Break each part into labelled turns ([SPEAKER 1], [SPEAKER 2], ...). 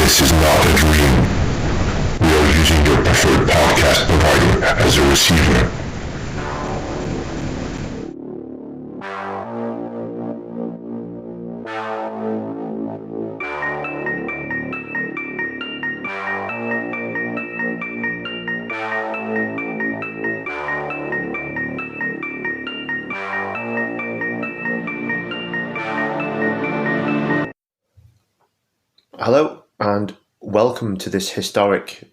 [SPEAKER 1] This is not a dream. We are using your preferred podcast provider as a receiver.
[SPEAKER 2] Hello and welcome to this historic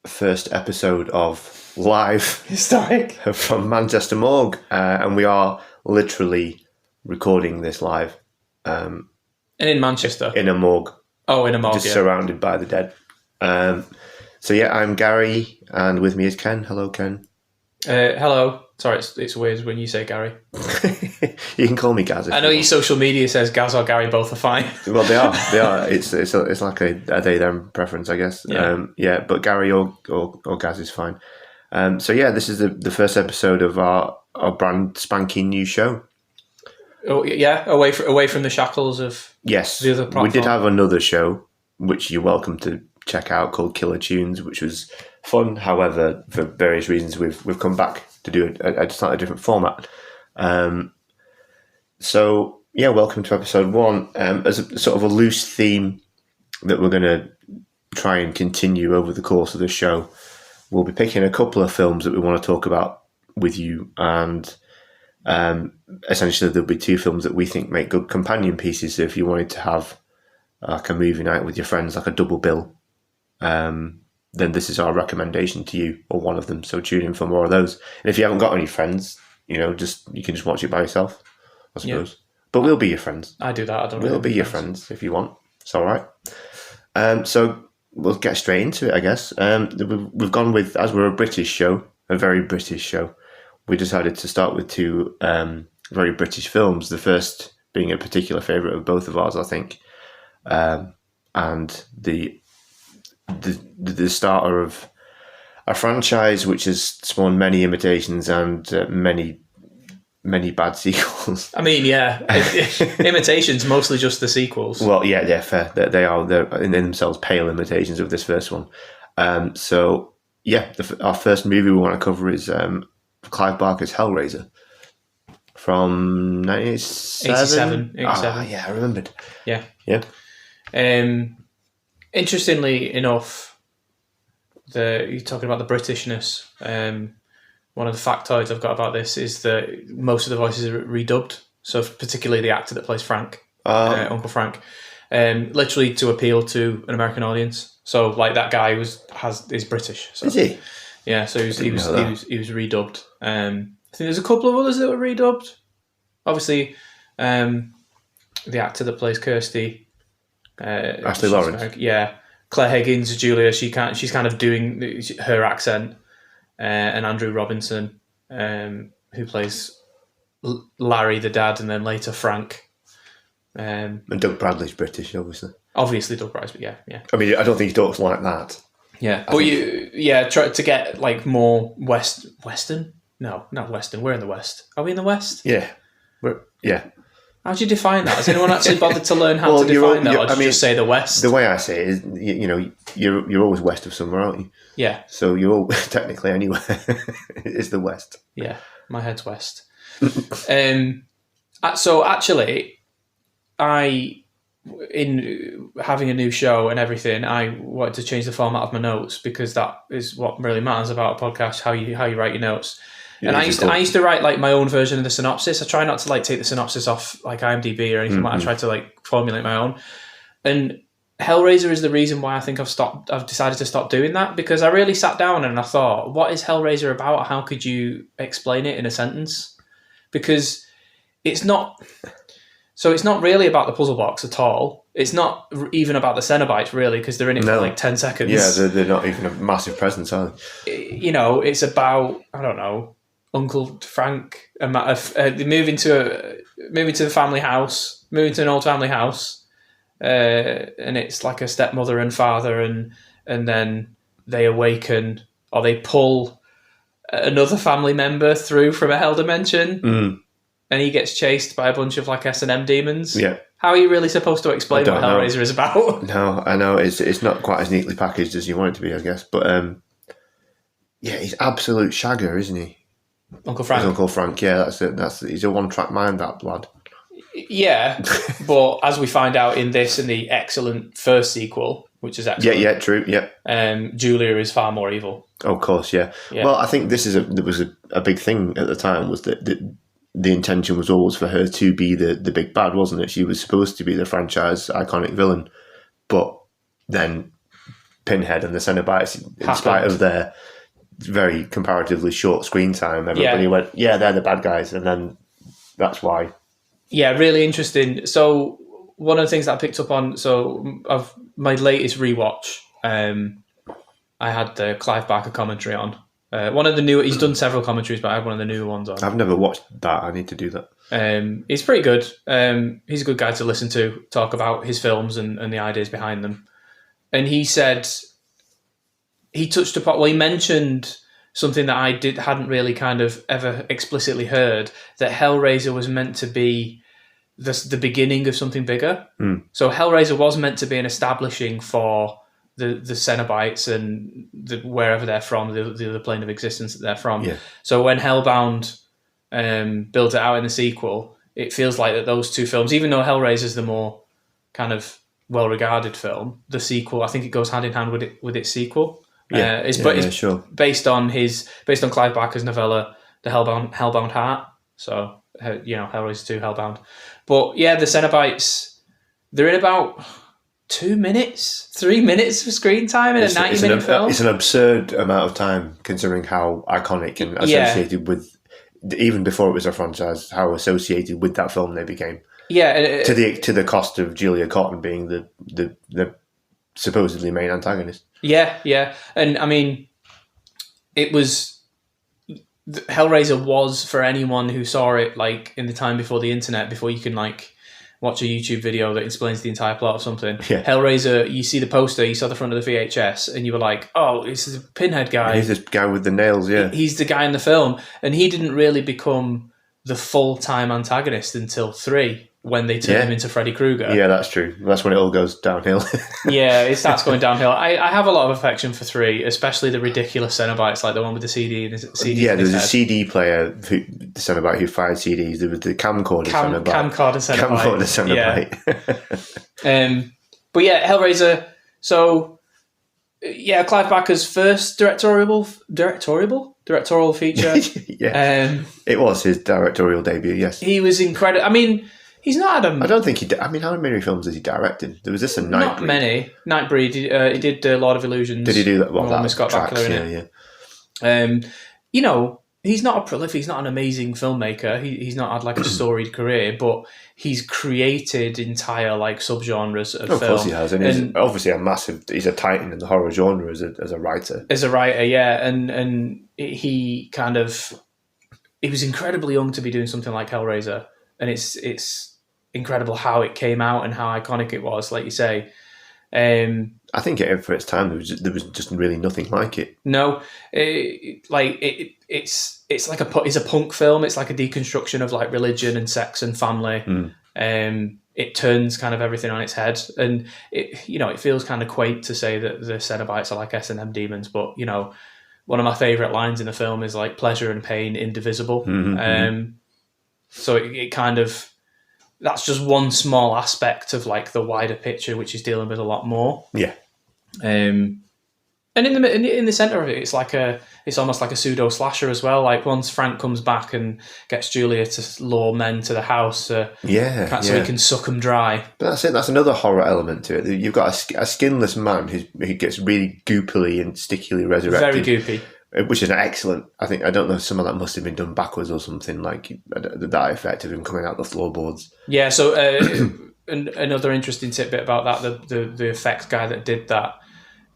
[SPEAKER 2] first episode of Live
[SPEAKER 3] Historic
[SPEAKER 2] from Manchester Morgue, and we are literally recording this live
[SPEAKER 3] and in Manchester.
[SPEAKER 2] in a morgue,
[SPEAKER 3] In a morgue,
[SPEAKER 2] just surrounded by the dead. So yeah, I'm Gary, and with me is Ken. Hello, Ken.
[SPEAKER 3] Hello. Sorry, it's weird when you say Gary.
[SPEAKER 2] You can call me Gaz.
[SPEAKER 3] I know your social media says Gaz or Gary both are fine.
[SPEAKER 2] Well, they are. It's like a they-them preference, I guess.
[SPEAKER 3] Yeah.
[SPEAKER 2] But Gary or Gaz is fine. So yeah, this is the first episode of our brand spanking new show.
[SPEAKER 3] Oh yeah, away from the shackles of
[SPEAKER 2] Yes,
[SPEAKER 3] the other platform.
[SPEAKER 2] We did have another show, which you're welcome to check out, called Killer Tunes, which was fun. However, for various reasons, we've come back to do a slightly different format. So yeah, welcome to episode 1. As a sort of a loose theme that we're going to try and continue over the course of the show, we'll be picking a couple of films that we want to talk about with you, and essentially there'll be 2 films that we think make good companion pieces. So if you wanted to have like a movie night with your friends, like a double bill, then this is our recommendation to you, or one of them. So tune in for more of those. And if you haven't got any friends, you can just watch it by yourself, I suppose. Yeah. But we'll be your friends.
[SPEAKER 3] I do that. I don't.
[SPEAKER 2] We'll be your friends if you want. It's all right. So we'll get straight into it, I guess. We've gone with, as we're a British show, a very British show, we decided to start with 2 very British films. The first being a particular favourite of both of ours, I think, and the starter of a franchise which has spawned many imitations and many bad sequels.
[SPEAKER 3] I mean, yeah, imitations, mostly just the sequels.
[SPEAKER 2] Well, yeah, they're fair. They're in themselves pale imitations of this first one. So yeah, our first movie we want to cover is Clive Barker's Hellraiser from 1987.
[SPEAKER 3] 87.
[SPEAKER 2] Yeah, I remembered.
[SPEAKER 3] Yeah. Interestingly enough, you're talking about the Britishness. One of the factoids I've got about this is that most of the voices are redubbed. So particularly the actor that plays Frank, Uncle Frank, literally to appeal to an American audience. So like that guy is British. So,
[SPEAKER 2] is he?
[SPEAKER 3] Yeah. So he was redubbed. I think there's a couple of others that were redubbed. Obviously, the actor that plays Kirsty.
[SPEAKER 2] Ashley Lawrence.
[SPEAKER 3] Yeah, Claire Higgins, Julia. She's kind of doing her accent, and Andrew Robinson, who plays Larry the dad, and then later Frank.
[SPEAKER 2] And Doug Bradley's British, obviously.
[SPEAKER 3] Obviously, Doug Bradley. Yeah.
[SPEAKER 2] I mean, I don't think he talks like that.
[SPEAKER 3] Yeah, but try to get like more Western. No, not Western. We're in the West. Are we in the West?
[SPEAKER 2] Yeah, yeah.
[SPEAKER 3] How do you define that? Has anyone actually bothered to learn how to define that, or just say the West?
[SPEAKER 2] The way I say it is, you're always west of somewhere, aren't you?
[SPEAKER 3] Yeah.
[SPEAKER 2] So you're all, technically anywhere is the West.
[SPEAKER 3] Yeah, my head's west. So actually, in having a new show and everything, I wanted to change the format of my notes, because that is what really matters about a podcast, how you write your notes. And I used to write like my own version of the synopsis. I try not to like take the synopsis off like IMDb or anything like that. I try to like formulate my own. And Hellraiser is the reason why I think I've decided to stop doing that, because I really sat down and I thought, what is Hellraiser about? How could you explain it in a sentence? Because it's not really about the puzzle box at all. It's not even about the Cenobites really, because they're in it for like 10 seconds.
[SPEAKER 2] Yeah, they're not even a massive presence, are they?
[SPEAKER 3] It's about, I don't know, Uncle Frank, moving to the family house, moving to an old family house, and it's like a stepmother and father, and then they awaken, or they pull another family member through from a hell dimension, and he gets chased by a bunch of like S&M demons.
[SPEAKER 2] Yeah,
[SPEAKER 3] how are you really supposed to explain what Hellraiser is about?
[SPEAKER 2] No, I know it's not quite as neatly packaged as you want it to be, I guess. But yeah, he's absolute shagger, isn't he?
[SPEAKER 3] Uncle Frank.
[SPEAKER 2] His Uncle Frank, yeah, that's it. He's a one-track mind, that lad.
[SPEAKER 3] Yeah, but as we find out in this and the excellent first sequel, which is excellent.
[SPEAKER 2] Yeah, true, yeah.
[SPEAKER 3] Julia is far more evil.
[SPEAKER 2] Oh, of course, yeah. Well, I think there was a big thing at the time, was that the intention was always for her to be the big bad, wasn't it? She was supposed to be the franchise iconic villain, but then Pinhead and the Cenobites, in spite of their very comparatively short screen time, everybody went, yeah, they're the bad guys, and then that's why. Yeah,
[SPEAKER 3] really interesting. So one of the things that I picked up on, of my latest rewatch, I had the Clive Barker commentary on. One of the new, he's done several commentaries, but I had one of the newer ones on.
[SPEAKER 2] I've never watched that. I need to do that.
[SPEAKER 3] He's pretty good. He's a good guy to listen to, talk about his films and the ideas behind them. And he said, he touched upon, he mentioned something that I hadn't really kind of ever explicitly heard, that Hellraiser was meant to be the beginning of something bigger. So Hellraiser was meant to be an establishing for the Cenobites and wherever they're from, the other plane of existence that they're from. Yeah. So when Hellbound built it out in the sequel, it feels like that those two films, even though Hellraiser's the more kind of well-regarded film, the sequel, I think it goes hand in hand with its sequel. It's sure. based on Clive Barker's novella, The Hellbound Heart. So Hellraiser 2, Hellbound. But yeah, the Cenobites, they're in about 3 minutes of screen time in a 90-minute film.
[SPEAKER 2] It's an absurd amount of time considering how iconic and associated with, even before it was a franchise, how associated with that film they became.
[SPEAKER 3] Yeah,
[SPEAKER 2] to the cost of Julia Cotton being the supposedly main antagonist.
[SPEAKER 3] Yeah, and I mean, it was Hellraiser was, for anyone who saw it like in the time before the internet, before you can like watch a YouTube video that explains the entire plot of something. Yeah. Hellraiser, you see the poster, you saw the front of the VHS, and you were like, "Oh, this is a Pinhead guy.
[SPEAKER 2] He's this guy with the nails." Yeah,
[SPEAKER 3] he's the guy in the film, and he didn't really become the full-time antagonist until 3. When they turn him into Freddy Krueger.
[SPEAKER 2] Yeah, that's true. That's when it all goes downhill.
[SPEAKER 3] Yeah, it starts going downhill. I have a lot of affection for 3, especially the ridiculous Cenobites, like the one with the CD.
[SPEAKER 2] Yeah, there was a CD player, the Cenobite who fired CDs. There was the camcorder Cenobite. Camcorder Cenobite.
[SPEAKER 3] Yeah. But yeah, Hellraiser. So, yeah, Clive Barker's first directorial feature.
[SPEAKER 2] Yeah, it was his directorial debut, yes.
[SPEAKER 3] He was incredible. I mean, he's not had
[SPEAKER 2] I don't think he did. I mean, how many films has he directed? There was this and Nightbreed.
[SPEAKER 3] Not many. Nightbreed. He did Lord of Illusions.
[SPEAKER 2] Did he do that? Well, that
[SPEAKER 3] with Scott Bakula in it. Yeah. He's not a prolific. He's not an amazing filmmaker. He's not had like a storied career, but he's created entire like subgenres of film. Of course
[SPEAKER 2] he has, and he's obviously he's a titan in the horror genre as a writer.
[SPEAKER 3] As a writer, yeah, and he was incredibly young to be doing something like Hellraiser, and it's incredible how it came out and how iconic it was, like you say.
[SPEAKER 2] I think for its time there was just really nothing like it.
[SPEAKER 3] No, it's like it's a punk film. It's like a deconstruction of like religion and sex and family. It turns kind of everything on its head, and it feels kind of quaint to say that the Cenobites are like S&M demons, but one of my favorite lines in the film is like pleasure and pain indivisible. So it kind of, that's just one small aspect of like the wider picture, which is dealing with a lot more.
[SPEAKER 2] Yeah.
[SPEAKER 3] And in the center of it, it's almost like a pseudo slasher as well. Like once Frank comes back and gets Julia to lure men to the house, so he can suck them dry.
[SPEAKER 2] But that's it. That's another horror element to it. You've got a skinless man who gets really goopily and stickily resurrected.
[SPEAKER 3] Very goopy.
[SPEAKER 2] Which is excellent. I don't know, some of that must have been done backwards or something, like that effect of him coming out the floorboards.
[SPEAKER 3] Yeah, so another interesting tidbit about that, the effects guy that did that,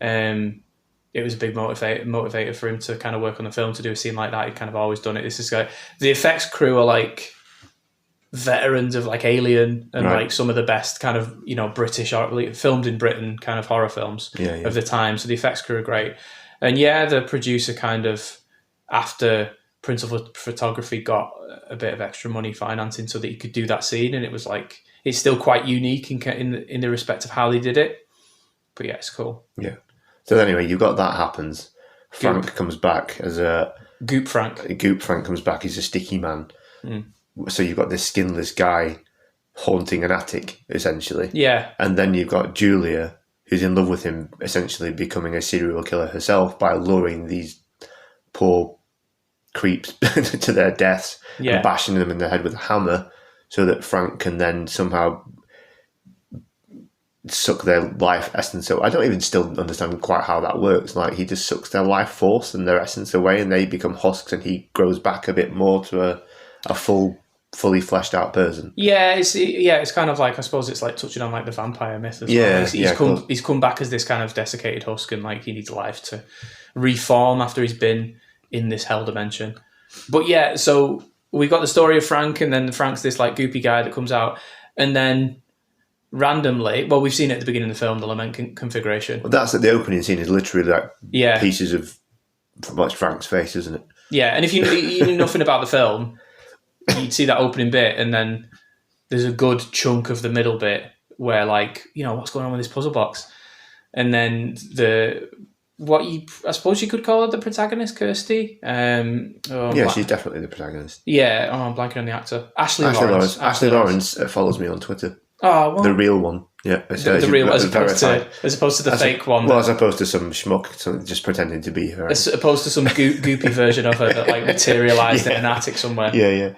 [SPEAKER 3] it was a big motivator for him to kind of work on the film, to do a scene like that. He'd kind of always done it. This is the effects crew are like veterans of like Alien and like some of the best kind of British filmed in Britain kind of horror films of the time. So the effects crew are great. And yeah, the producer kind of, after Principal Photography got a bit of extra money financing so that he could do that scene, and it it's still quite unique in the respect of how they did it. But yeah, it's cool.
[SPEAKER 2] Yeah. So anyway, you've got that happens. Frank comes back as a...
[SPEAKER 3] Goop Frank.
[SPEAKER 2] Goop Frank comes back. He's a sticky man. So you've got this skinless guy haunting an attic, essentially.
[SPEAKER 3] Yeah.
[SPEAKER 2] And then you've got Julia, who's in love with him, essentially becoming a serial killer herself by luring these poor creeps to their deaths and bashing them in the head with a hammer so that Frank can then somehow suck their life essence. So I don't even still understand quite how that works. Like, he just sucks their life force and their essence away, and they become husks, and he grows back a bit more to a fully fleshed out person.
[SPEAKER 3] Yeah, it's kind of like, I suppose it's like touching on like the vampire myth as well. He's come back as this kind of desiccated husk, and like he needs life to reform after he's been in this hell dimension. But yeah, so we've got the story of Frank, and then Frank's this like goopy guy that comes out, and then randomly, well, we've seen it at the beginning of the film, the lament configuration.
[SPEAKER 2] Well, that's the opening scene is literally like pieces of much Frank's face, isn't it?
[SPEAKER 3] Yeah, and if you knew nothing about the film, you'd see that opening bit, and then there's a good chunk of the middle bit where, like, you know, what's going on with this puzzle box, and then I suppose you could call her the protagonist, Kirsty.
[SPEAKER 2] She's definitely the protagonist.
[SPEAKER 3] Yeah, I'm blanking on the actor. Ashley Lawrence.
[SPEAKER 2] Ashley Lawrence follows me on Twitter.
[SPEAKER 3] Oh, well,
[SPEAKER 2] the real one, yeah.
[SPEAKER 3] The real, as opposed to the fake one.
[SPEAKER 2] Well, as opposed to some schmuck just pretending to be her.
[SPEAKER 3] As opposed to some goopy version of her that like materialised in an attic somewhere.
[SPEAKER 2] Yeah.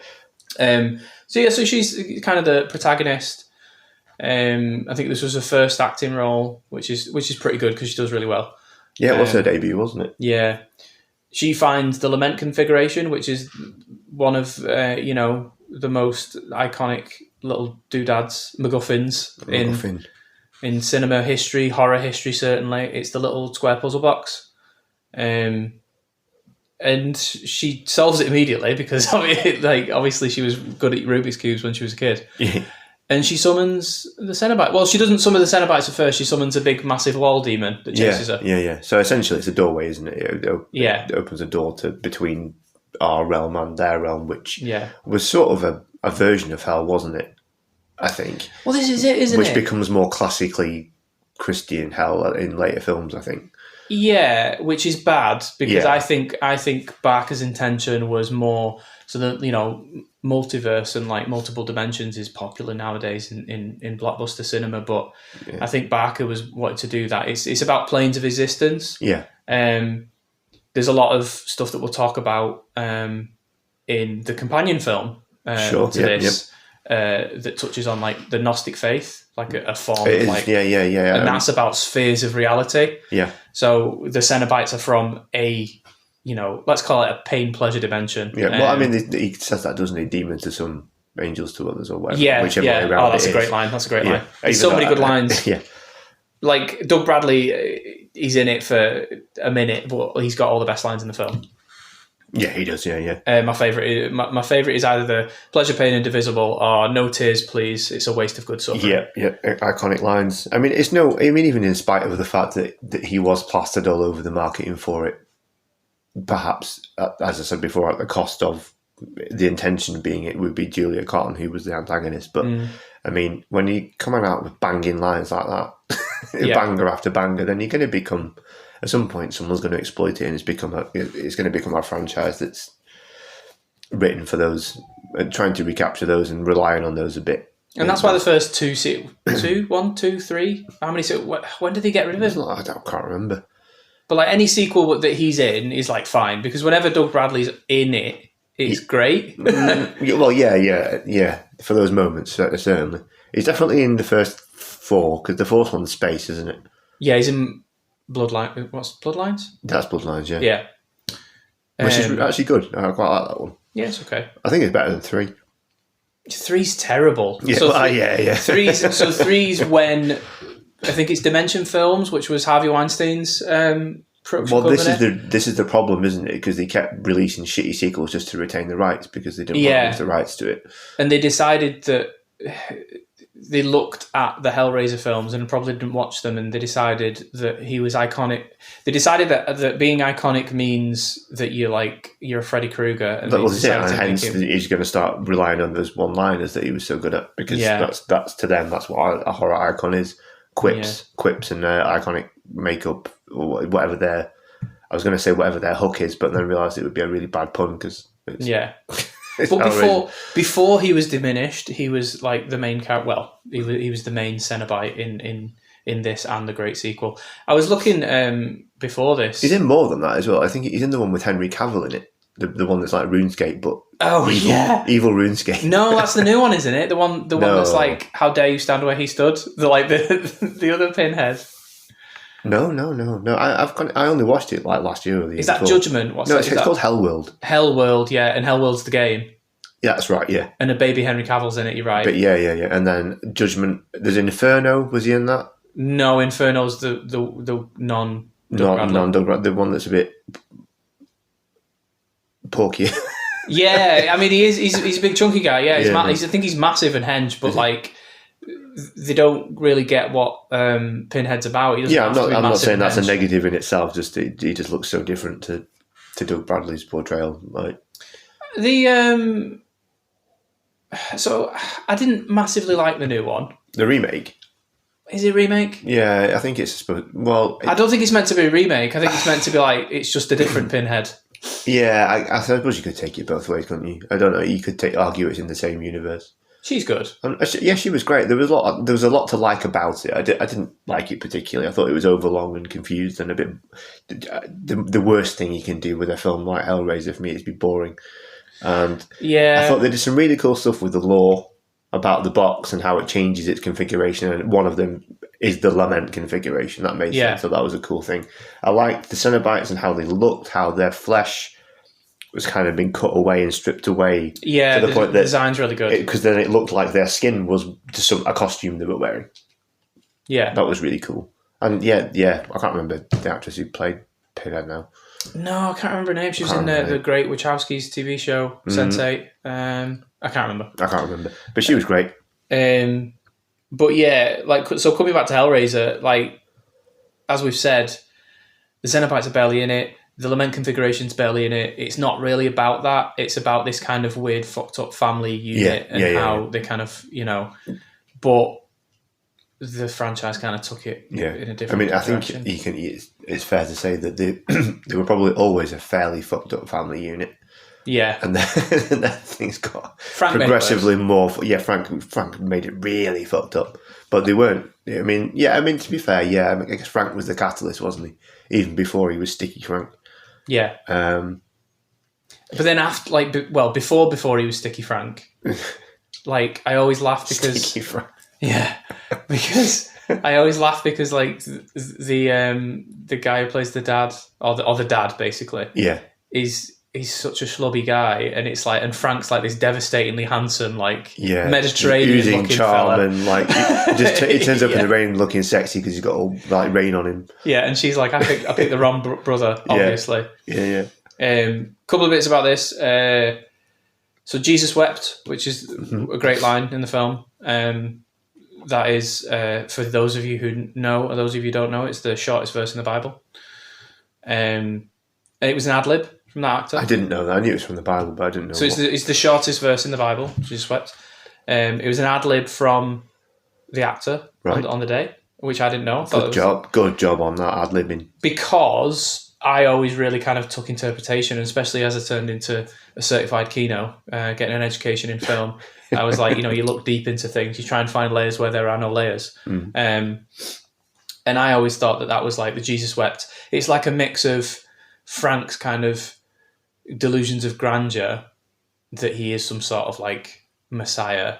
[SPEAKER 3] So she's kind of the protagonist. I think this was her first acting role, which is pretty good because she does really well.
[SPEAKER 2] Yeah, it was her debut, wasn't it?
[SPEAKER 3] Yeah. She finds the lament configuration, which is one of the most iconic little doodads, MacGuffins in cinema history, horror history. Certainly, it's the little square puzzle box, and she solves it immediately because obviously she was good at Rubik's cubes when she was a kid.
[SPEAKER 2] Yeah.
[SPEAKER 3] And she summons the Cenobite. Well, she doesn't summon the Cenobites at first. She summons a big, massive wall demon that chases her.
[SPEAKER 2] Yeah. So essentially, it's a doorway, isn't it? It opens a door between our realm and their realm, which was sort of a version of hell, wasn't it? I think.
[SPEAKER 3] Well, this is it, isn't it?
[SPEAKER 2] Which becomes more classically Christian hell in later films, I think.
[SPEAKER 3] Yeah, which is bad because I think Barker's intention was more so that, you know, multiverse and like multiple dimensions is popular nowadays in blockbuster cinema, but I think Barker was wanting to do that. It's about planes of existence.
[SPEAKER 2] Yeah.
[SPEAKER 3] There's a lot of stuff that we'll talk about in the companion film to this that touches on like the Gnostic faith, like a form of like and that's about spheres of reality.
[SPEAKER 2] Yeah.
[SPEAKER 3] So the Cenobites are from let's call it a pain pleasure dimension.
[SPEAKER 2] Yeah. Well, I mean, he says that, doesn't he? Demons to some, angels to others, or whatever.
[SPEAKER 3] Yeah.
[SPEAKER 2] Whichever way around.
[SPEAKER 3] Oh, that's a great line. That's a great line. There's so many good lines.
[SPEAKER 2] Yeah.
[SPEAKER 3] Like Doug Bradley, he's in it for a minute, but he's got all the best lines in the film.
[SPEAKER 2] Yeah, he does. Yeah.
[SPEAKER 3] My favorite is either the pleasure, pain, indivisible, or no tears, please. It's a waste of good suffering.
[SPEAKER 2] Yeah. Iconic lines. I mean, even in spite of the fact that he was plastered all over the marketing for it, perhaps, as I said before, at the cost of the intention being it would be Julia Cotton, who was the antagonist. But I mean, when you come out with banging lines like that, banger after banger, then you're going to become. At some point, someone's going to exploit it, and it's going to become a franchise that's written for those, and trying to recapture those and relying on those a bit.
[SPEAKER 3] And that's why the first two, one, two, three. How many? When did they get rid of it?
[SPEAKER 2] I can't remember. But
[SPEAKER 3] like any sequel that he's in is like fine because whenever Doug Bradley's in it, it's great.
[SPEAKER 2] Well, yeah. For those moments, certainly, he's definitely in the first four because the fourth one's space, isn't it?
[SPEAKER 3] Yeah, he's in. Bloodline. What's Bloodlines?
[SPEAKER 2] That's Bloodlines, yeah.
[SPEAKER 3] Yeah.
[SPEAKER 2] Which is actually good. I quite like that one.
[SPEAKER 3] Yeah, it's okay.
[SPEAKER 2] I think it's better than 3.
[SPEAKER 3] 3's terrible.
[SPEAKER 2] Yeah,
[SPEAKER 3] yeah. Three's when I think it's Dimension Films, which was Harvey Weinstein's production company.
[SPEAKER 2] This is the problem, isn't it? Because they kept releasing shitty sequels just to retain the rights because they didn't want to lose the rights to it.
[SPEAKER 3] And they decided that they looked at the Hellraiser films and probably didn't watch them, and they decided that he was iconic. They decided that being iconic means that you're a Freddy Krueger, and
[SPEAKER 2] hence he's going to start relying on those one-liners that he was so good at, because that's to them, that's what a horror icon is: quips and iconic makeup, or whatever their. I was going to say whatever their hook is, but then realised it would be a really bad pun because
[SPEAKER 3] But before he was diminished, he was like the main character. Well, he was the main Cenobite in this and the great sequel. I was looking before this.
[SPEAKER 2] He's in more than that as well. I think he's in the one with Henry Cavill in it, the one that's like RuneScape, but evil RuneScape.
[SPEAKER 3] No, that's the new one, isn't it? The one that's like, how dare you stand where he stood? The other Pinhead.
[SPEAKER 2] No. I only watched it like last year. Or the year
[SPEAKER 3] Is that
[SPEAKER 2] before.
[SPEAKER 3] Judgment?
[SPEAKER 2] It's called Hellworld.
[SPEAKER 3] Hellworld, yeah, and Hellworld's the game.
[SPEAKER 2] Yeah, that's right. Yeah,
[SPEAKER 3] and a baby Henry Cavill's in it. You're right.
[SPEAKER 2] But yeah, and then Judgment. There's Inferno. Was he in that?
[SPEAKER 3] No, Inferno's the non Doug Bradley.
[SPEAKER 2] The one that's a bit porky.
[SPEAKER 3] Yeah, I mean he's a big chunky guy. Yeah, I think he's massive and hench, but like. They don't really get what Pinhead's about.
[SPEAKER 2] I'm not saying that's a negative in itself. Just he just looks so different to Doug Bradley's portrayal. Like
[SPEAKER 3] so I didn't massively like the new one.
[SPEAKER 2] The remake.
[SPEAKER 3] Is it a remake?
[SPEAKER 2] Yeah, I think it's supposed. Well,
[SPEAKER 3] I don't think it's meant to be a remake. I think it's meant to be like it's just a different Pinhead.
[SPEAKER 2] Yeah, I suppose you could take it both ways, couldn't you? I don't know. You could argue it's in the same universe.
[SPEAKER 3] She's good.
[SPEAKER 2] Yeah, she was great. There was a lot to like about it. I didn't like it particularly. I thought it was overlong and confused and a bit. The worst thing you can do with a film like Hellraiser for me is be boring. And I thought they did some really cool stuff with the lore about the box and how it changes its configuration. And one of them is the lament configuration. That made sense. So that was a cool thing. I liked the Cenobites and how they looked, how their flesh was kind of been cut away and stripped away.
[SPEAKER 3] Yeah, to the point that design's really good.
[SPEAKER 2] Because then it looked like their skin was just a costume they were wearing.
[SPEAKER 3] Yeah.
[SPEAKER 2] That was really cool. And I can't remember the actress who played Pinhead now.
[SPEAKER 3] No, I can't remember her name. She was in the Great Wachowski's TV show, Sense8. I can't remember. But she was great. But yeah, so coming back to Hellraiser, like, as we've said, the Cenobites are barely in it. The lament configuration's barely in it. It's not really about that. It's about this kind of weird, fucked up family unit how they kind of, but the franchise kind of took it in a different direction.
[SPEAKER 2] I think it's fair to say that they were probably always a fairly fucked up family unit.
[SPEAKER 3] Yeah.
[SPEAKER 2] And then things got progressively more. Yeah, Frank made it really fucked up. But they weren't. I mean, to be fair, I guess Frank was the catalyst, wasn't he? Even before he was Sticky Frank.
[SPEAKER 3] Yeah. But then before he was Sticky Frank, like, I always laughed because...
[SPEAKER 2] Sticky Frank.
[SPEAKER 3] Yeah. Because I always laugh because, like, the guy who plays the dad, or the dad, basically, he's such a schlubby guy, and it's like, and Frank's like this devastatingly handsome, like, Mediterranean looking
[SPEAKER 2] charm
[SPEAKER 3] fella,
[SPEAKER 2] and like he turns up in the rain looking sexy because he's got all like rain on him.
[SPEAKER 3] Yeah, and she's like, I picked the wrong brother, obviously.
[SPEAKER 2] Yeah.
[SPEAKER 3] Couple of bits about this. So Jesus wept, which is a great line in the film. That is, for those of you who know, or those of you who don't know, it's the shortest verse in the Bible. It was an ad-lib from that actor.
[SPEAKER 2] I didn't know that. I knew it was from the Bible, but I didn't know.
[SPEAKER 3] So it's the shortest verse in the Bible. Jesus wept. It was an ad-lib from the actor on the day, which I didn't know.
[SPEAKER 2] Good job on that ad-libbing.
[SPEAKER 3] Because I always really kind of took interpretation, and especially as I turned into a certified Kino, getting an education in film, I was like, you look deep into things, you try and find layers where there are no layers. And I always thought that was like the Jesus wept. It's like a mix of Frank's kind of delusions of grandeur, that he is some sort of like messiah,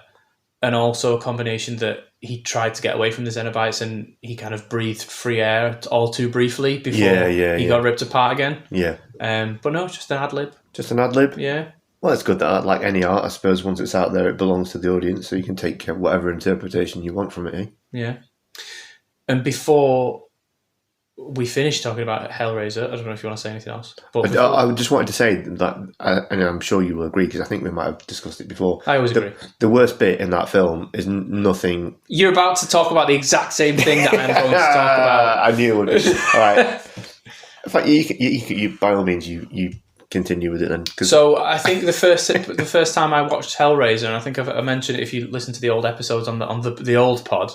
[SPEAKER 3] and also a combination that he tried to get away from the Cenobites and he kind of breathed free air all too briefly before he got ripped apart again. Yeah. But no, just an ad-lib.
[SPEAKER 2] Just an ad-lib?
[SPEAKER 3] Yeah.
[SPEAKER 2] Well, it's good that, like any art, I suppose, once it's out there, it belongs to the audience, so you can take whatever interpretation you want from it, eh?
[SPEAKER 3] Yeah. And before we finished talking about Hellraiser. I don't know if you want to say anything else. But
[SPEAKER 2] I just wanted to say that, and I'm sure you will agree, because I think we might have discussed it before.
[SPEAKER 3] I always agree.
[SPEAKER 2] The worst bit in that film is nothing.
[SPEAKER 3] You're about to talk about the exact same thing that I'm going to talk about.
[SPEAKER 2] I knew it would be. All right. In fact, you by all means, you continue with it then.
[SPEAKER 3] So I think the first time I watched Hellraiser, and I think I mentioned it if you listen to the old episodes on the old pod,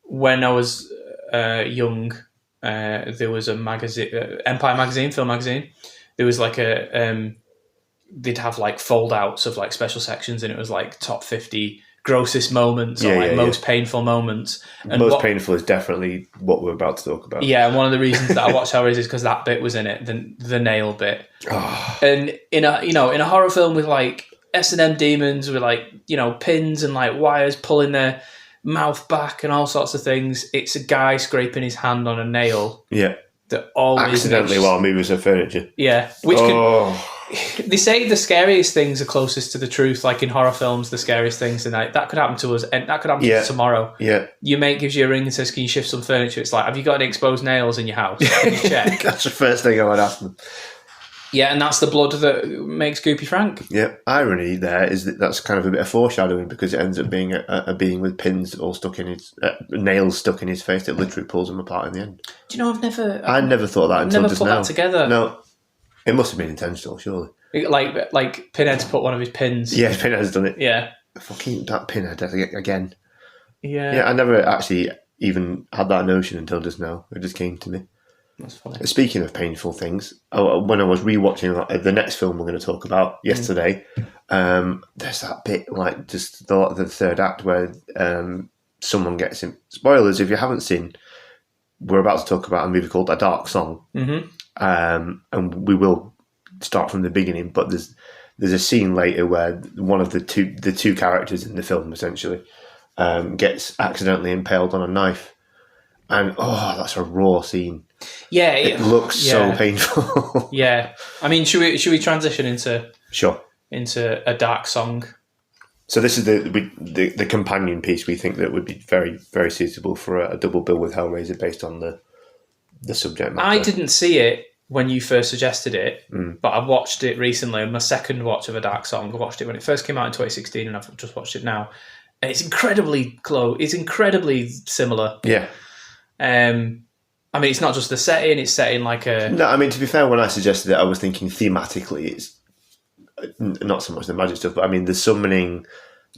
[SPEAKER 3] when I was young, there was a magazine, Empire magazine, film magazine. There was like they'd have like fold outs of like special sections, and it was like top 50 grossest moments or most painful moments. And
[SPEAKER 2] painful is definitely what we're about to talk about.
[SPEAKER 3] Yeah, and one of the reasons that I watched Hellraiser is because that bit was in it, the nail bit.
[SPEAKER 2] Oh.
[SPEAKER 3] And in a horror film with like S&M demons with like, pins and like wires pulling their mouth back and all sorts of things, it's a guy scraping his hand on a nail.
[SPEAKER 2] Yeah.
[SPEAKER 3] That always
[SPEAKER 2] accidentally while moving some furniture.
[SPEAKER 3] Yeah. They say the scariest things are closest to the truth, like in horror films, the scariest things, and that could happen to us, and that could happen to us tomorrow.
[SPEAKER 2] Yeah.
[SPEAKER 3] Your mate gives you a ring and says, "Can you shift some furniture?" It's like, have you got any exposed nails in your house? Can you check?
[SPEAKER 2] That's the first thing I would ask them.
[SPEAKER 3] Yeah, and that's the blood that makes Goopy Frank.
[SPEAKER 2] Yeah. Irony there is that's kind of a bit of foreshadowing, because it ends up being a being with pins all stuck in his nails stuck in his face that literally pulls him apart in the end.
[SPEAKER 3] Do you know,
[SPEAKER 2] I never thought that until just now.
[SPEAKER 3] Never put that together.
[SPEAKER 2] No. It must have been intentional, surely.
[SPEAKER 3] Like Pinhead's put one of his pins.
[SPEAKER 2] Yeah, Pinhead's done it.
[SPEAKER 3] Yeah.
[SPEAKER 2] Fucking that Pinhead again.
[SPEAKER 3] Yeah.
[SPEAKER 2] Yeah, I never actually even had that notion until just now. It just came to me.
[SPEAKER 3] That's funny.
[SPEAKER 2] Speaking of painful things, when I was rewatching the next film we're going to talk about yesterday, there's that bit, like just the third act, where someone gets him. Spoilers if you haven't seen. We're about to talk about a movie called A Dark Song.
[SPEAKER 3] Mm-hmm.
[SPEAKER 2] And we will start from the beginning, but there's a scene later where one of the two characters in the film essentially gets accidentally impaled on a knife, and that's a raw scene. Yeah, it looks so painful.
[SPEAKER 3] Yeah, I mean, should we transition into A Dark Song?
[SPEAKER 2] So this is the companion piece we think that would be very, very suitable for a double bill with Hellraiser based on the subject matter.
[SPEAKER 3] I didn't see it when you first suggested it, but I watched it recently on my second watch of A Dark Song. I watched it when it first came out in 2016, and I've just watched it now. And it's incredibly close. It's incredibly similar.
[SPEAKER 2] Yeah.
[SPEAKER 3] I mean, it's not just the setting, it's set in like a...
[SPEAKER 2] No, I mean, to be fair, when I suggested it, I was thinking thematically it's not so much the magic stuff, but I mean, the summoning,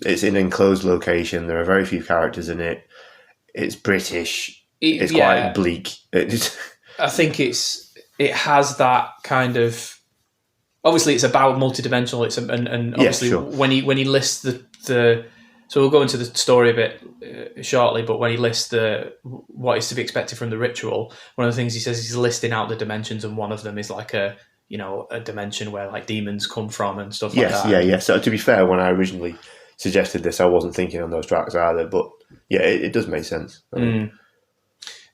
[SPEAKER 2] it's in an enclosed location, there are very few characters in it, it's British, it's quite bleak.
[SPEAKER 3] I think it has that kind of... Obviously, it's about multidimensional, and obviously when he lists the so we'll go into the story a bit shortly, but when he lists what is to be expected from the ritual, one of the things he says is he's listing out the dimensions, and one of them is like a dimension where like demons come from and stuff like that.
[SPEAKER 2] Yeah. So to be fair, when I originally suggested this, I wasn't thinking on those tracks either, but yeah, it does make sense.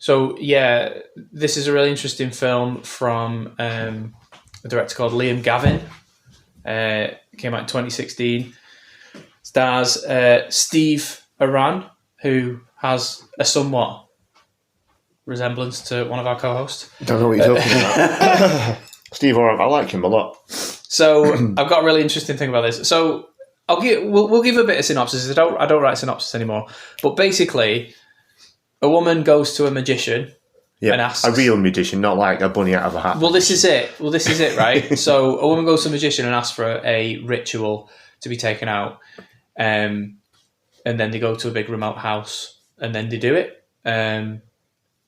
[SPEAKER 3] So yeah, this is a really interesting film from a director called Liam Gavin. Came out in 2016. Stars Steve Aran, who has a somewhat resemblance to one of our co-hosts.
[SPEAKER 2] Don't know what you're talking about. Steve Aran, I like him a lot.
[SPEAKER 3] So I've got a really interesting thing about this. So we'll give a bit of synopsis. I don't write synopsis anymore. But basically, a woman goes to a magician and asks...
[SPEAKER 2] A real magician, not like a bunny out of a hat.
[SPEAKER 3] Well, this is it, right? So a woman goes to a magician and asks for a ritual to be taken out. And then they go to a big remote house, and then they do it. And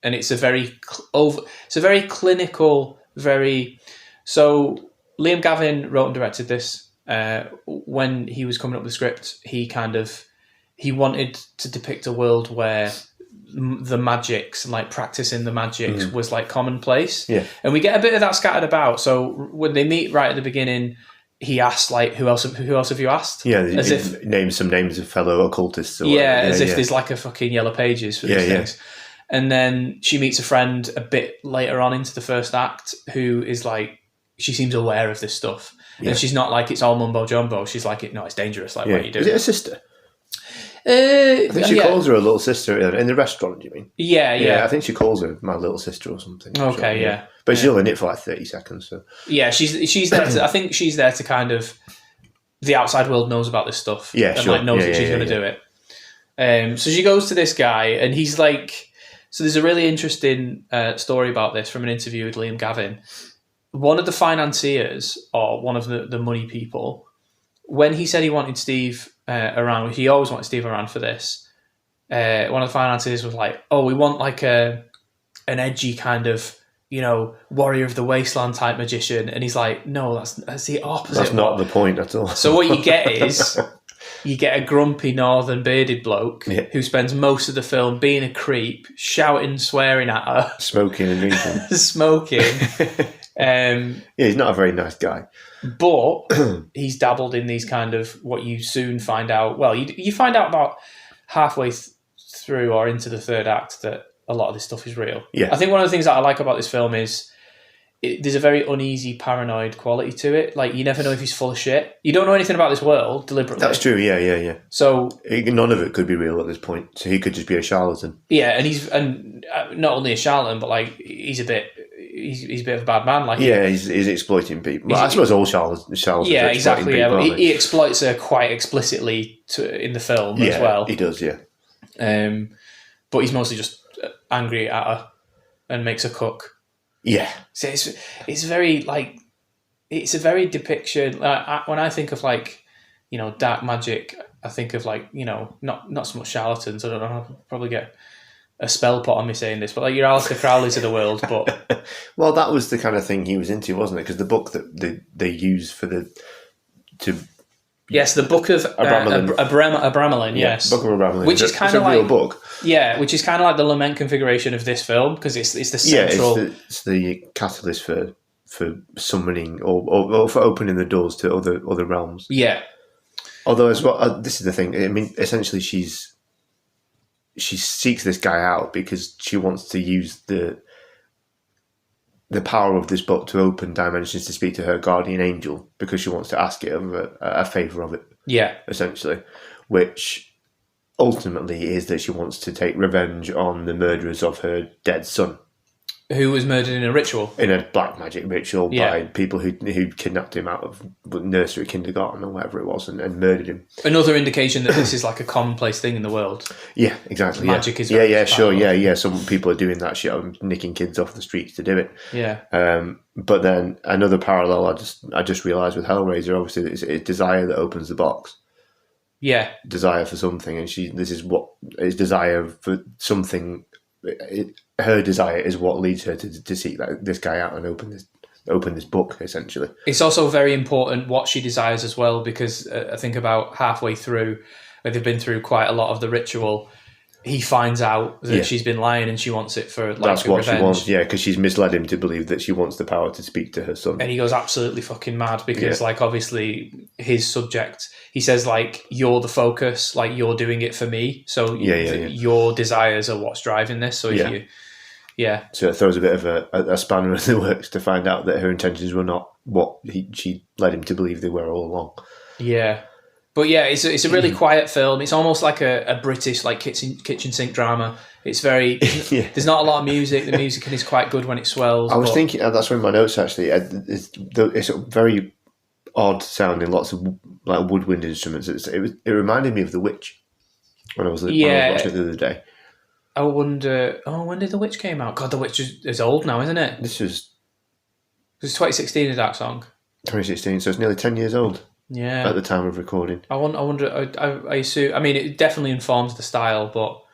[SPEAKER 3] it's a very clinical, So Liam Gavin wrote and directed this. When he was coming up with the script, he wanted to depict a world where the magics, like practicing the magics, was like commonplace. Yeah. And we get a bit of that scattered about. So when they meet right at the beginning, he asks, like, who else have you asked?
[SPEAKER 2] Yeah, as if name some names of fellow occultists. Or
[SPEAKER 3] if there's like a fucking yellow pages for these things. And then she meets a friend a bit later on into the first act who is like, she seems aware of this stuff. Yeah. And she's not like, it's all mumbo jumbo. She's like, no, it's dangerous. Like, what are you doing?
[SPEAKER 2] Is it a sister? I think she calls her a little sister in the restaurant. Do you mean?
[SPEAKER 3] Yeah.
[SPEAKER 2] I think she calls her my little sister or something.
[SPEAKER 3] Okay, yeah.
[SPEAKER 2] But she's only in it for like 30 seconds. So
[SPEAKER 3] yeah, she's there. I think she's there to kind of the outside world knows about this stuff.
[SPEAKER 2] Yeah,
[SPEAKER 3] and
[SPEAKER 2] sure.
[SPEAKER 3] like knows that she's going to do it. So she goes to this guy, and he's like. So there's a really interesting story about this from an interview with Liam Gavin. One of the financiers, or one of the money people, when he said he wanted Steve around, he always wanted Steve around for this. One of the financiers was like, "Oh, we want like an edgy kind of, warrior of the wasteland type magician," and he's like, "No, that's the opposite.
[SPEAKER 2] That's not the point at all."
[SPEAKER 3] So what you get is you get a grumpy northern bearded bloke who spends most of the film being a creep, shouting, swearing at her,
[SPEAKER 2] smoking and drinking, he's not a very nice guy,
[SPEAKER 3] but he's dabbled in these kind of what you soon find out. Well, you find out about halfway through or into the third act that a lot of this stuff is real.
[SPEAKER 2] Yeah,
[SPEAKER 3] I think one of the things that I like about this film is there's a very uneasy, paranoid quality to it. Like, you never know if he's full of shit. You don't know anything about this world deliberately.
[SPEAKER 2] That's true. Yeah.
[SPEAKER 3] So
[SPEAKER 2] none of it could be real at this point. So he could just be a charlatan.
[SPEAKER 3] Yeah, and he's not only a charlatan, but like he's a bit of a bad man. Like
[SPEAKER 2] he's exploiting people. Well, I suppose all charlatans.
[SPEAKER 3] Yeah, exactly.
[SPEAKER 2] People,
[SPEAKER 3] but he exploits her quite explicitly in the film as well.
[SPEAKER 2] He does. Yeah.
[SPEAKER 3] But he's mostly just angry at her and makes her cook.
[SPEAKER 2] Yeah,
[SPEAKER 3] so it's very like it's a very depiction. When I think of like dark magic, I think of like not so much charlatans. I don't know. I'll probably get a spell pot on me saying this, but like your Alistair Crowleys of the world. But
[SPEAKER 2] well, that was the kind of thing he was into, wasn't it? Because the book that they used
[SPEAKER 3] Yes, the Book of Abramelin. Yes,
[SPEAKER 2] Book of Abramelin,
[SPEAKER 3] which is kind of
[SPEAKER 2] like a real
[SPEAKER 3] like
[SPEAKER 2] book.
[SPEAKER 3] Yeah, which is kind of like the lament configuration of this film because it's the central.
[SPEAKER 2] Yeah, it's the catalyst for summoning or for opening the doors to other realms.
[SPEAKER 3] Yeah.
[SPEAKER 2] Although as well, this is the thing. I mean, essentially, she seeks this guy out because she wants to use the power of this book to open dimensions to speak to her guardian angel because she wants to ask it of a favour of it.
[SPEAKER 3] Yeah.
[SPEAKER 2] Essentially, which ultimately is that she wants to take revenge on the murderers of her dead son.
[SPEAKER 3] Who was murdered in a ritual.
[SPEAKER 2] In a black magic ritual by people who kidnapped him out of nursery, kindergarten or whatever it was and murdered him.
[SPEAKER 3] Another indication that this is like a commonplace thing in the world.
[SPEAKER 2] Yeah, exactly.
[SPEAKER 3] Magic is
[SPEAKER 2] sure. Yeah. Some people are doing that shit, nicking kids off the streets to do it.
[SPEAKER 3] Yeah.
[SPEAKER 2] But then another parallel I just realised with Hellraiser, obviously, it's desire that opens the box.
[SPEAKER 3] Yeah.
[SPEAKER 2] Desire for something, and this is what is desire for something. Her desire is what leads her to seek this guy out and open this book, essentially.
[SPEAKER 3] It's also very important what she desires as well, because I think about halfway through, where they've been through quite a lot of the ritual, he finds out that she's been lying and she wants it for
[SPEAKER 2] that's what
[SPEAKER 3] revenge.
[SPEAKER 2] She wants, because she's misled him to believe that she wants the power to speak to her son.
[SPEAKER 3] And he goes absolutely fucking mad because, obviously, his subject, he says, you're the focus, you're doing it for me. So your desires are what's driving this. So if you... Yeah.
[SPEAKER 2] So it throws a bit of a spanner in the works to find out that her intentions were not what she led him to believe they were all along.
[SPEAKER 3] Yeah. But yeah, it's a really quiet film. It's almost like a British kitchen sink drama. It's very... There's not a lot of music. The music is quite good when it swells.
[SPEAKER 2] I was thinking... That's in my notes, actually. It's very odd sounding, lots of woodwind instruments. It reminded me of The Witch when I was watching it the other day.
[SPEAKER 3] I wonder... Oh, when did The Witch came out? God, The Witch is old now, isn't it?
[SPEAKER 2] This was...
[SPEAKER 3] It was 2016, a dark song.
[SPEAKER 2] 2016, so it's nearly 10 years old.
[SPEAKER 3] Yeah.
[SPEAKER 2] At the time of recording.
[SPEAKER 3] I wonder... I assume... I mean, it definitely informs the style, but...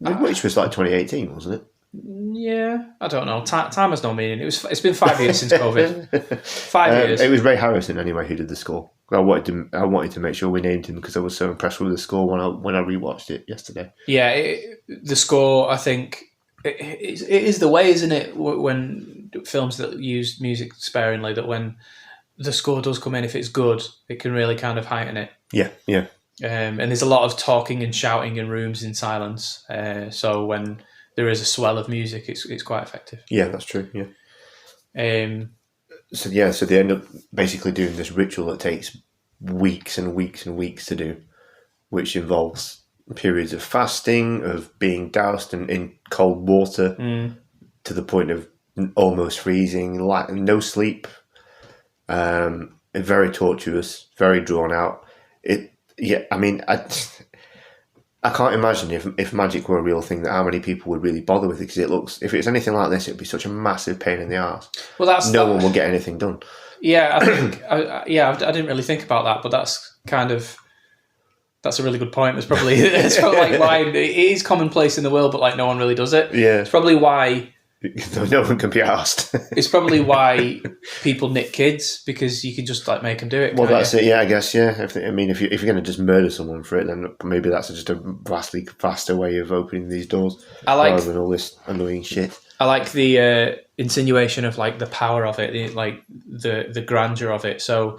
[SPEAKER 2] The Witch was 2018, wasn't it?
[SPEAKER 3] Yeah. I don't know. Time has no meaning. It's been 5 years since COVID. 5 years.
[SPEAKER 2] It was Ray Harrison, anyway, who did the score. I wanted to make sure we named him because I was so impressed with the score when I rewatched it yesterday.
[SPEAKER 3] Yeah, the score, I think, it is the way, isn't it, when films that use music sparingly, that when the score does come in, if it's good, it can really kind of heighten it.
[SPEAKER 2] Yeah.
[SPEAKER 3] And there's a lot of talking and shouting in rooms in silence. So when there is a swell of music, it's quite effective.
[SPEAKER 2] Yeah, that's true. Yeah. So they end up basically doing this ritual that takes weeks and weeks and weeks to do, which involves periods of fasting, of being doused in cold water to the point of almost freezing, no sleep, very tortuous, very drawn out. I can't imagine if magic were a real thing, that how many people would really bother with it, because if it's anything like this, it'd be such a massive pain in the arse. Well, no one will get anything done.
[SPEAKER 3] Yeah, I think. I didn't really think about that, but that's a really good point. It's probably like why it is commonplace in the world, but like no one really does it.
[SPEAKER 2] Yeah,
[SPEAKER 3] it's probably why
[SPEAKER 2] no one can be asked.
[SPEAKER 3] It's probably why people nick kids, because you can just like make them do it.
[SPEAKER 2] Well, that's it. Yeah, I guess. Yeah, if you're going to just murder someone for it, then maybe that's just a vastly faster way of opening these doors. Rather than all this annoying shit.
[SPEAKER 3] I like the insinuation of like the power of it, the grandeur of it. So,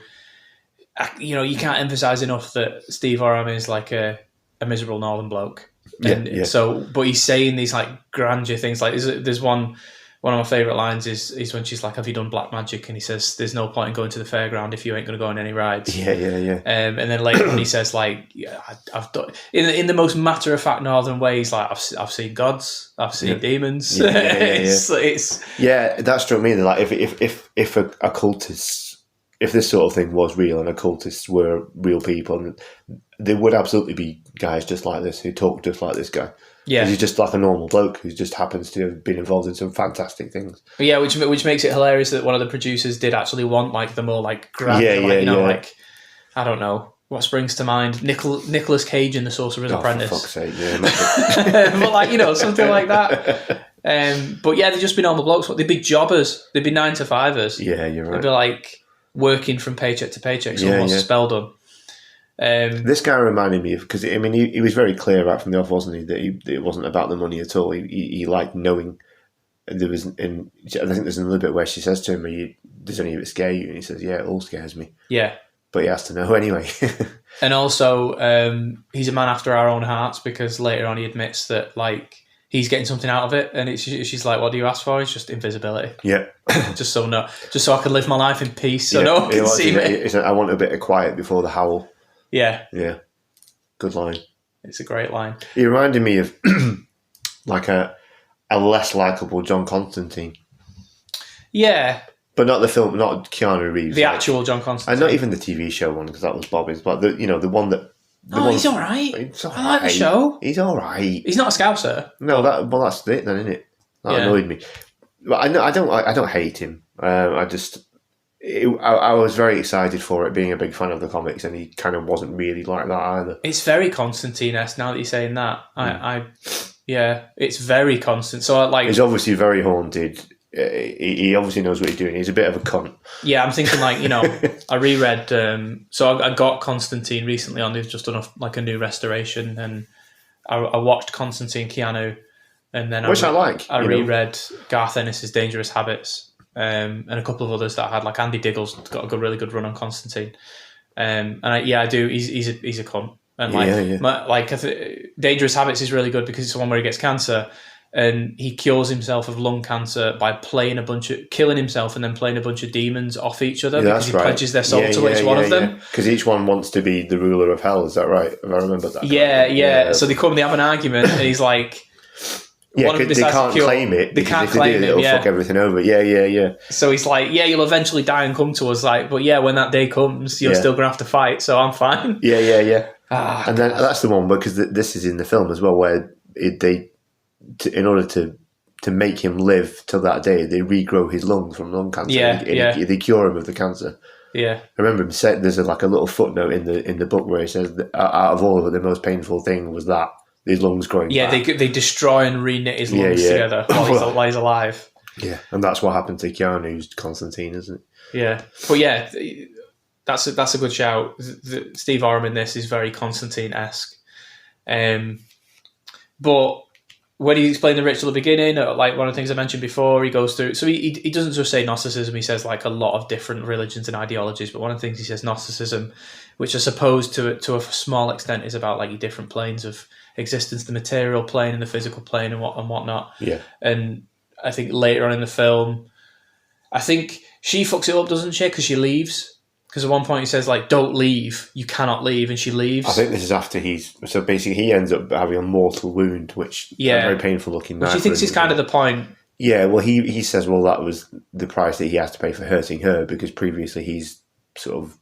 [SPEAKER 3] you can't emphasize enough that Steve Oram is like a miserable northern bloke. And so, but he's saying these like grandeur things. Like there's one of my favourite lines is when she's like, "Have you done black magic?" And he says, "There's no point in going to the fairground if you ain't going to go on any rides."
[SPEAKER 2] Yeah.
[SPEAKER 3] And then later on he says like, "I've done in the most matter of fact northern ways. Like I've seen gods, I've seen demons." It's
[SPEAKER 2] that struck me. Like if a occultist, if this sort of thing was real and occultists were real people, there would absolutely be guys just like this who talk just like this guy. Yeah, he's just like a normal bloke who just happens to have been involved in some fantastic things.
[SPEAKER 3] Yeah, which makes it hilarious that one of the producers did actually want like the more like grand, like I don't know what springs to mind, Nicolas Cage in The Sorcerer's Apprentice.
[SPEAKER 2] For fuck's sake, yeah.
[SPEAKER 3] But like something like that. But yeah, they'd just be normal blokes. They'd be jobbers. They'd be 9-to-5ers.
[SPEAKER 2] Yeah, you're right.
[SPEAKER 3] They'd be like working from paycheck to paycheck. Someone wants a spell done.
[SPEAKER 2] This guy reminded me of, because he was very clear right from the off, wasn't he, that it wasn't about the money at all. He liked knowing. There was, I think there's a little bit where she says to him, "Does any of it scare you?" And he says, "Yeah, it all scares me."
[SPEAKER 3] Yeah,
[SPEAKER 2] but he has to know anyway.
[SPEAKER 3] And also, he's a man after our own hearts, because later on he admits that like he's getting something out of it, and she's like, "What do you ask for?" It's just invisibility.
[SPEAKER 2] Yeah,
[SPEAKER 3] just so I can live my life in peace, so no one can see me.
[SPEAKER 2] I want a bit of quiet before the howl.
[SPEAKER 3] Yeah.
[SPEAKER 2] Good line.
[SPEAKER 3] It's a great line.
[SPEAKER 2] He reminded me of like a less likable John Constantine.
[SPEAKER 3] Yeah.
[SPEAKER 2] But not the film, not Keanu Reeves.
[SPEAKER 3] The actual John Constantine.
[SPEAKER 2] And not even the TV show one, because that was Bobby's, but the one that...
[SPEAKER 3] he's all right. I like the show.
[SPEAKER 2] He's all right.
[SPEAKER 3] He's not a Scouser.
[SPEAKER 2] No, that's it then, isn't it? That annoyed me. But I don't hate him. I was very excited for it, being a big fan of the comics, and he kind of wasn't really like that either.
[SPEAKER 3] It's very Constantine-esque now that you're saying that. It's very constant. So
[SPEAKER 2] he's obviously very haunted. He obviously knows what he's doing. He's a bit of a cunt.
[SPEAKER 3] Yeah, I'm thinking I reread. So I got Constantine recently on. They've just done a new restoration, and I watched Constantine Keanu, and then I reread Garth Ennis's Dangerous Habits. And a couple of others that I had, like Andy Diggle's got a really good run on Constantine, I do. He's a cunt, and Dangerous Habits is really good because it's the one where he gets cancer, and he cures himself of lung cancer by killing himself and then playing a bunch of demons off each other, because he pledges their soul to each one of them.
[SPEAKER 2] Because each one wants to be the ruler of hell. Is that right? If I remember that.
[SPEAKER 3] Yeah. So they have an argument, and he's like.
[SPEAKER 2] Yeah, they can't claim it.
[SPEAKER 3] They can't claim it.
[SPEAKER 2] It'll fuck everything over. Yeah.
[SPEAKER 3] So he's like, you'll eventually die and come to us. Like, but when that day comes, you're still gonna have to fight. So I'm fine.
[SPEAKER 2] Yeah. And then that's the one, because this is in the film as well, where in order to make him live till that day, they regrow his lungs from lung cancer. They cure him of the cancer.
[SPEAKER 3] Yeah,
[SPEAKER 2] I remember him saying there's a little footnote in the book where he says that out of all of it, the most painful thing was that. His lungs growing back.
[SPEAKER 3] They destroy and reknit his lungs together while he's alive.
[SPEAKER 2] Yeah, and that's what happened to Keanu's Constantine, isn't it?
[SPEAKER 3] Yeah, but that's a good shout. Steve Oram in this is very Constantine-esque. But when he explained the ritual at the beginning, like one of the things I mentioned before, he goes through. So he doesn't just say Gnosticism. He says like a lot of different religions and ideologies. But one of the things he says Gnosticism, which I suppose to a small extent is about like different planes of existence, the material plane and the physical plane and whatnot.
[SPEAKER 2] Yeah.
[SPEAKER 3] And I think later on in the film, I think she fucks it up, doesn't she? Because she leaves. Because at one point he says, like, don't leave. You cannot leave. And she leaves.
[SPEAKER 2] I think this is after so basically he ends up having a mortal wound, which is a very painful looking knife.
[SPEAKER 3] Which he thinks is kind of the point.
[SPEAKER 2] Yeah, well, he says, well, that was the price that he has to pay for hurting her, because previously he's sort of...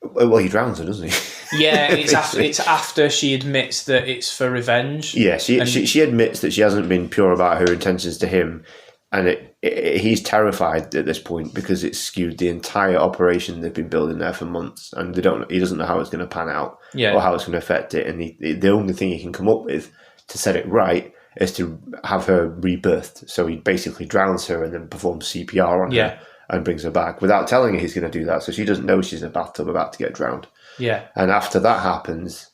[SPEAKER 2] Well, he drowns her, doesn't he?
[SPEAKER 3] Yeah, it's after she admits that it's for revenge.
[SPEAKER 2] Yeah, she admits that she hasn't been pure about her intentions to him, and he's terrified at this point because it's skewed the entire operation they've been building there for months, and he doesn't know how it's going to pan out or how it's going to affect it, and the only thing he can come up with to set it right is to have her rebirthed. So he basically drowns her and then performs CPR on her and brings her back without telling her he's going to do that. So she doesn't know she's in a bathtub about to get drowned.
[SPEAKER 3] Yeah.
[SPEAKER 2] And after that happens,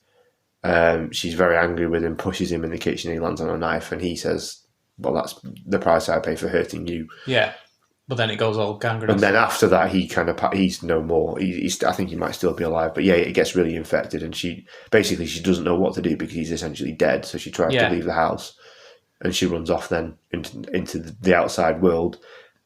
[SPEAKER 2] she's very angry with him, pushes him in the kitchen, he lands on a knife, and he says, well, that's the price I pay for hurting you.
[SPEAKER 3] Yeah. But then it goes all gangrenous.
[SPEAKER 2] And then after that, he's no more. I think he might still be alive, but yeah, it gets really infected, and she doesn't know what to do because he's essentially dead. So she tries to leave the house, and she runs off then into the outside world,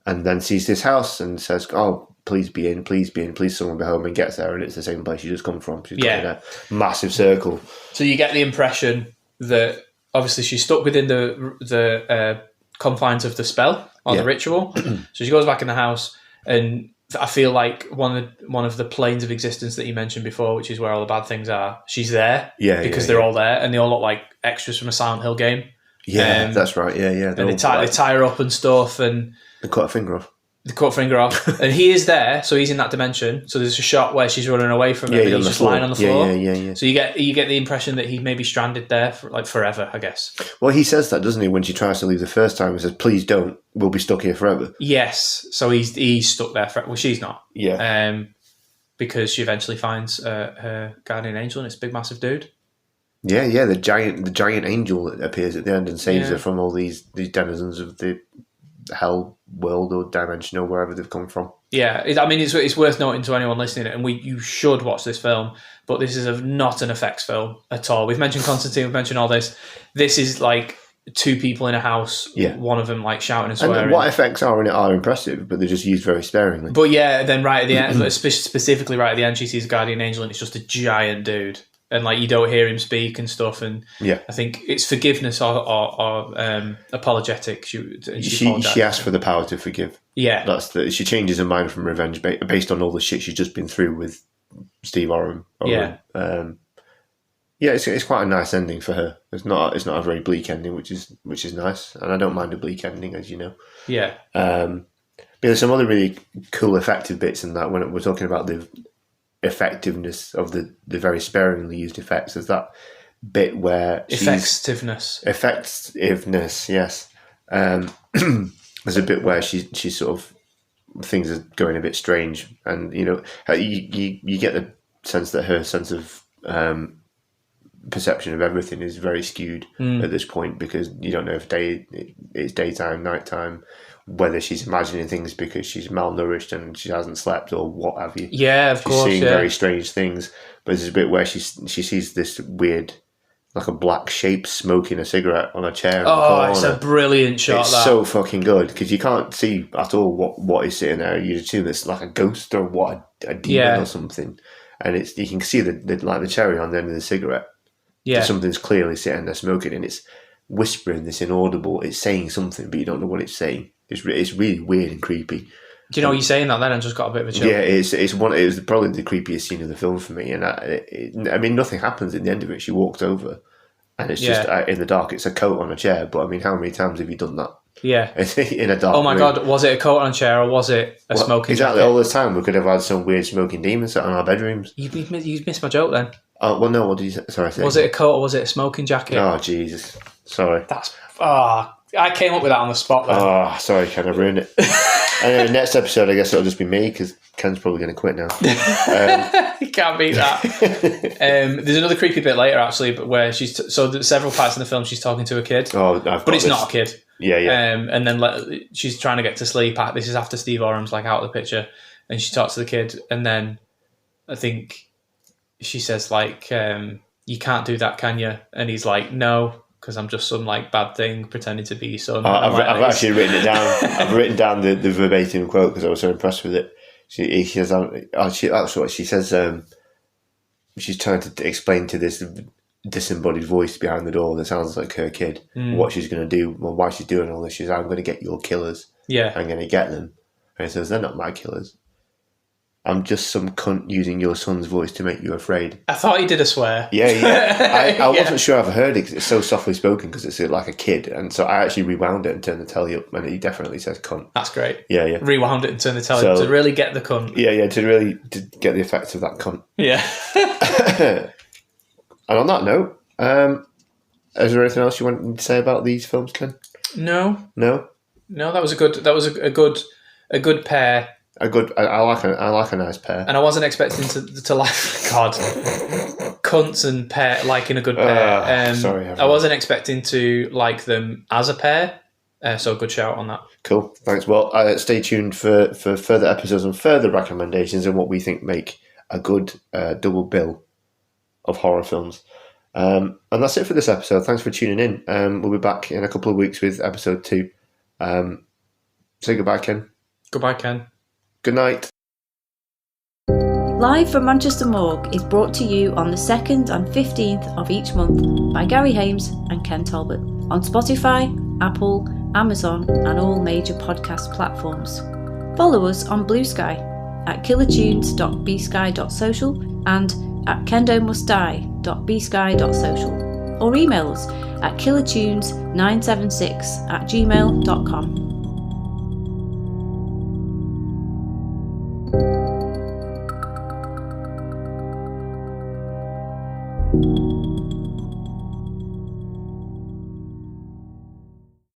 [SPEAKER 2] and then sees this house and says, "Oh, please be in, please be in, please someone be home," and gets there, and it's the same place she just come from. She's got in a massive circle. So
[SPEAKER 3] you get the impression that obviously she's stuck within the confines of the spell or the ritual. So she goes back in the house, and I feel like one of the planes of existence that you mentioned before, which is where all the bad things are, she's there because they're all there, and they all look like extras from a Silent Hill game. Yeah,
[SPEAKER 2] that's right. Yeah.
[SPEAKER 3] And they tie her up and stuff, and
[SPEAKER 2] they cut her finger off.
[SPEAKER 3] The cut finger off, and he is there, so he's in that dimension. So there's a shot where she's running away from him, and he's just lying on the floor.
[SPEAKER 2] Yeah.
[SPEAKER 3] So you get the impression that he may be stranded there for like forever, I guess.
[SPEAKER 2] Well, he says that, doesn't he? When she tries to leave the first time, he says, "Please don't. We'll be stuck here forever."
[SPEAKER 3] Yes. So he's stuck there. Well, she's not.
[SPEAKER 2] Yeah.
[SPEAKER 3] Because she eventually finds her guardian angel, and it's a big, massive dude.
[SPEAKER 2] Yeah. The giant angel that appears at the end and saves her from all these denizens of the hell world or dimension or wherever they've come from.
[SPEAKER 3] Yeah, it's worth noting to anyone listening, and you should watch this film, but this is not an effects film at all. We've mentioned Constantine, we've mentioned all this. This is like two people in a house, one of them like shouting and swearing.
[SPEAKER 2] And what effects are in it are impressive, but they're just used very sparingly.
[SPEAKER 3] But yeah, then right at the end, specifically right at the end, she sees a guardian angel, and it's just a giant dude. And like you don't hear him speak and stuff, and I think it's forgiveness or apologetic.
[SPEAKER 2] She asks for the power to forgive.
[SPEAKER 3] Yeah,
[SPEAKER 2] she changes her mind from revenge based on all the shit she's just been through with Steve Oram. It's quite a nice ending for her. It's not a very bleak ending, which is nice, and I don't mind a bleak ending, as you know.
[SPEAKER 3] Yeah.
[SPEAKER 2] But there's some other really cool effective bits in that when we're talking about the effectiveness of the very sparingly used effects. There's that bit where
[SPEAKER 3] effectiveness,
[SPEAKER 2] yes. There's a bit where she's sort of, things are going a bit strange, and you get the sense that her sense of perception of everything is very skewed at this point, because you don't know if it's daytime, nighttime, whether she's imagining things because she's malnourished and she hasn't slept or what have you.
[SPEAKER 3] Yeah, of course.
[SPEAKER 2] She's seeing very strange things. But there's a bit where she sees this weird, like a black shape smoking a cigarette on a chair.
[SPEAKER 3] Oh, it's a brilliant shot.
[SPEAKER 2] It's so fucking good because you can't see at all what is sitting there. You assume it's like a ghost or a demon or something, and you can see the cherry on the end of the cigarette.
[SPEAKER 3] Yeah,
[SPEAKER 2] something's clearly sitting there smoking, and it's whispering this inaudible. It's saying something, but you don't know what it's saying. It's really weird and creepy.
[SPEAKER 3] Do you know, you're saying that then, I just got a bit of a chill.
[SPEAKER 2] Yeah, it was probably the creepiest scene of the film for me. And nothing happens at the end of it. She walks over, and it's just in the dark. It's a coat on a chair. But how many times have you done that?
[SPEAKER 3] Yeah,
[SPEAKER 2] in a dark.
[SPEAKER 3] Oh my god, was it a coat on a chair or was it a smoking?
[SPEAKER 2] Exactly.
[SPEAKER 3] Jacket?
[SPEAKER 2] All this time we could have had some weird smoking demon sat in our bedrooms.
[SPEAKER 3] You missed my joke then.
[SPEAKER 2] Oh well, no. What did you say? Sorry.
[SPEAKER 3] Was it a coat or was it a smoking jacket?
[SPEAKER 2] Oh Jesus, sorry.
[SPEAKER 3] I came up with that on the spot then.
[SPEAKER 2] Oh, sorry, Ken, I ruined it. Anyway, next episode, I guess it'll just be me, because Ken's probably going to quit now.
[SPEAKER 3] You can't beat that. There's another creepy bit later, actually, but where there's several parts in the film she's talking to a kid.
[SPEAKER 2] Oh,
[SPEAKER 3] but it's not a kid.
[SPEAKER 2] Yeah.
[SPEAKER 3] And then she's trying to get to sleep. This is after Steve Oram's like out of the picture, and she talks to the kid, and then I think she says like, "You can't do that, can you?" And he's like, "No." because I'm just some like bad thing pretending to be your son.
[SPEAKER 2] I've actually written it down. I've written down the verbatim quote because I was so impressed with it. She says, that's what she says. She's trying to explain to this disembodied voice behind the door that sounds like her kid what she's going to do, well, why she's doing all this. She's, I'm going to get your killers.
[SPEAKER 3] Yeah.
[SPEAKER 2] I'm going to get them. And he says, they're not my killers. I'm just some cunt using your son's voice to make you afraid.
[SPEAKER 3] I thought he did a swear.
[SPEAKER 2] Yeah. I wasn't sure I've heard it because it's so softly spoken because it's like a kid. And so I actually rewound it and turned the telly up and he definitely says cunt.
[SPEAKER 3] That's great.
[SPEAKER 2] Yeah.
[SPEAKER 3] Rewound it and turned the telly up to really get the cunt.
[SPEAKER 2] Yeah, to really get the effects of that cunt.
[SPEAKER 3] Yeah.
[SPEAKER 2] And on that note, is there anything else you want to say about these films, Ken?
[SPEAKER 3] No, that was a good pair.
[SPEAKER 2] I like a nice pair.
[SPEAKER 3] And I wasn't expecting to like God, cunts and pair like in a good pair.
[SPEAKER 2] Sorry,
[SPEAKER 3] I wasn't expecting to like them as a pair. So good shout on that.
[SPEAKER 2] Cool, thanks. Well, stay tuned for further episodes and further recommendations and what we think make a good double bill of horror films. And that's it for this episode. Thanks for tuning in. We'll be back in a couple of weeks with episode 2. Say goodbye, Ken.
[SPEAKER 3] Goodbye, Ken.
[SPEAKER 2] Good night.
[SPEAKER 4] Live from Manchester Morgue is brought to you on the 2nd and 15th of each month by Gary Hames and Ken Talbot on Spotify, Apple, Amazon and all major podcast platforms. Follow us on Blue Sky at killertunes.bsky.social and at kendomustdie.bsky.social or email us at killertunes976@gmail.com.